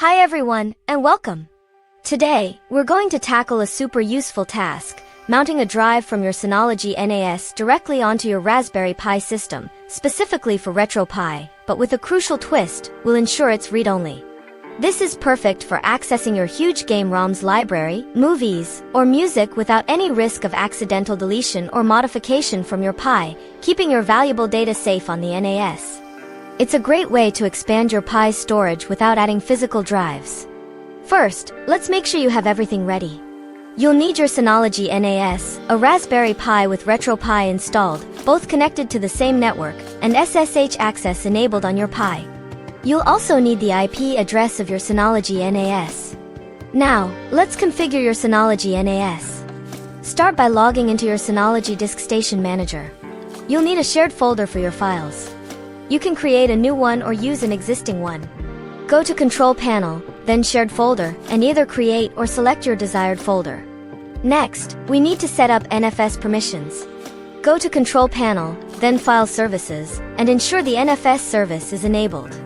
Hi everyone, and welcome! Today, we're going to tackle a super useful task, mounting a drive from your Synology NAS directly onto your Raspberry Pi system, specifically for Retropie, but with a crucial twist, we'll ensure it's read-only. This is perfect for accessing your huge game ROMs library, movies, or music without any risk of accidental deletion or modification from your Pi, keeping your valuable data safe on the NAS. It's a great way to expand your Pi's storage without adding physical drives. First, let's make sure you have everything ready. You'll need your Synology NAS, a Raspberry Pi with Retropie installed, both connected to the same network, and SSH access enabled on your Pi. You'll also need the IP address of your Synology NAS. Now, let's configure your Synology NAS. Start by logging into your Synology DiskStation Manager. You'll need a shared folder for your files. You can create a new one or use an existing one. Go to Control Panel, then Shared Folder, and either create or select your desired folder. Next, we need to set up NFS permissions. Go to Control Panel, then File Services, and ensure the NFS service is enabled.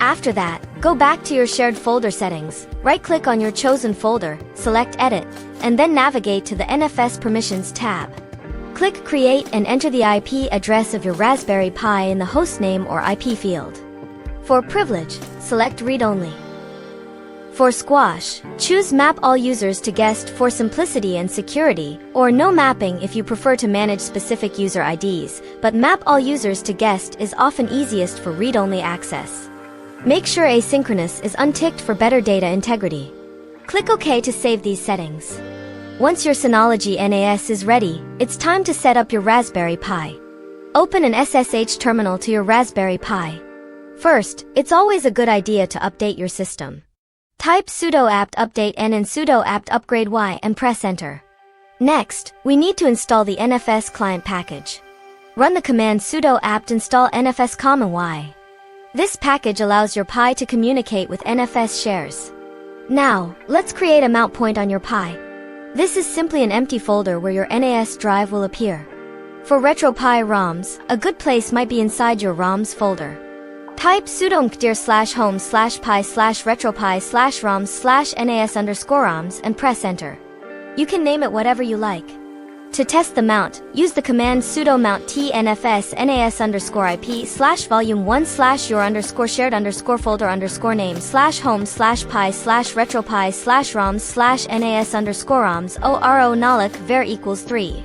After that, go back to your shared folder settings, right-click on your chosen folder, select Edit, and then navigate to the NFS Permissions tab. Click Create and enter the IP address of your Raspberry Pi in the hostname or IP field. For Privilege, select Read Only. For Squash, choose Map All Users to Guest for simplicity and security, or No Mapping if you prefer to manage specific user IDs, but Map All Users to Guest is often easiest for read-only access. Make sure Asynchronous is unticked for better data integrity. Click OK to save these settings. Once your Synology NAS is ready, it's time to set up your Raspberry Pi. Open an SSH terminal to your Raspberry Pi. First, it's always a good idea to update your system. Type sudo apt update n and sudo apt upgrade y and press enter. Next, we need to install the NFS client package. Run the command sudo apt install nfs y. This package allows your Pi to communicate with NFS shares. Now, let's create a mount point on your Pi. This is simply an empty folder where your NAS drive will appear. For Retropie ROMs, a good place might be inside your ROMs folder. Type sudo mkdir/home/pi/retropie/roms/nas_roms and press enter. You can name it whatever you like. To test the mount, use the command sudo mount tnfs nas_ip/vol1/your_shared_folder_name/home/pi/retropie/roms/nas_roms oro nalloc var equals 3.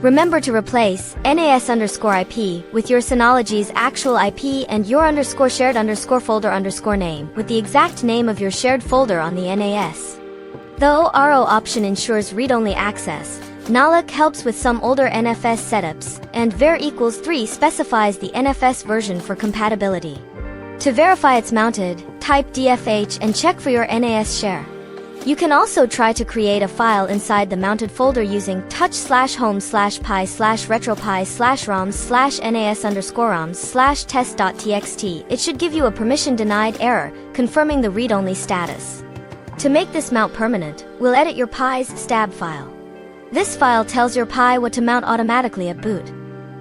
Remember to replace nas_ip with your Synology's actual IP and your_shared_folder_name with the exact name of your shared folder on the NAS. The ORO option ensures read-only access. Nalloc helps with some older NFS setups, and var equals 3 specifies the NFS version for compatibility. To verify it's mounted, type dfh and check for your NAS share. You can also try to create a file inside the mounted folder using touch/home/pi/retropie/roms/nas_roms/test.txt. It should give you a permission denied error, confirming the read-only status. To make this mount permanent, we'll edit your Pi's stab file. This file tells your Pi what to mount automatically at boot.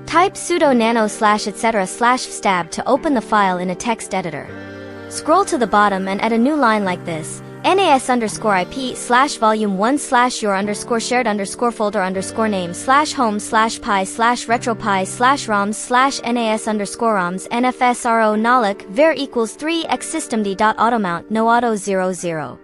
Type sudo nano/etc/fstab to open the file in a text editor. Scroll to the bottom and add a new line like this: nas_ip/vol1/your_shared_folder_name/home/pi/retropie/roms/nas_roms nfsro nalloc var equals 3 xsystemd.automount no auto 00.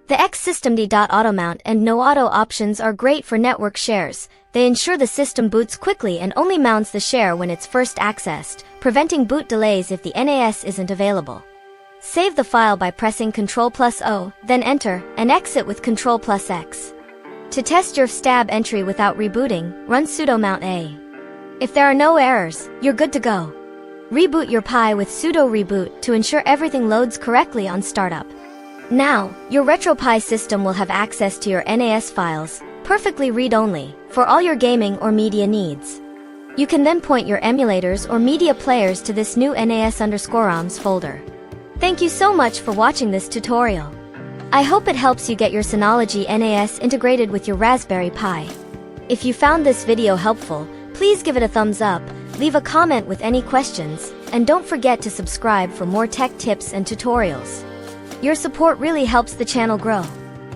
The xsystemd.automount and no auto options are great for network shares. They ensure the system boots quickly and only mounts the share when it's first accessed, preventing boot delays if the NAS isn't available. Save the file by pressing Ctrl+O, then enter, and exit with Ctrl+X. To test your fstab entry without rebooting, run sudo mount a. If there are no errors, you're good to go. Reboot your Pi with sudo reboot to ensure everything loads correctly on startup. Now, your Retropie system will have access to your NAS files, perfectly read-only, for all your gaming or media needs. You can then point your emulators or media players to this new nas_roms folder. Thank you so much for watching this tutorial. I hope it helps you get your Synology NAS integrated with your Raspberry Pi. If you found this video helpful, please give it a thumbs up, leave a comment with any questions, and don't forget to subscribe for more tech tips and tutorials. Your support really helps the channel grow.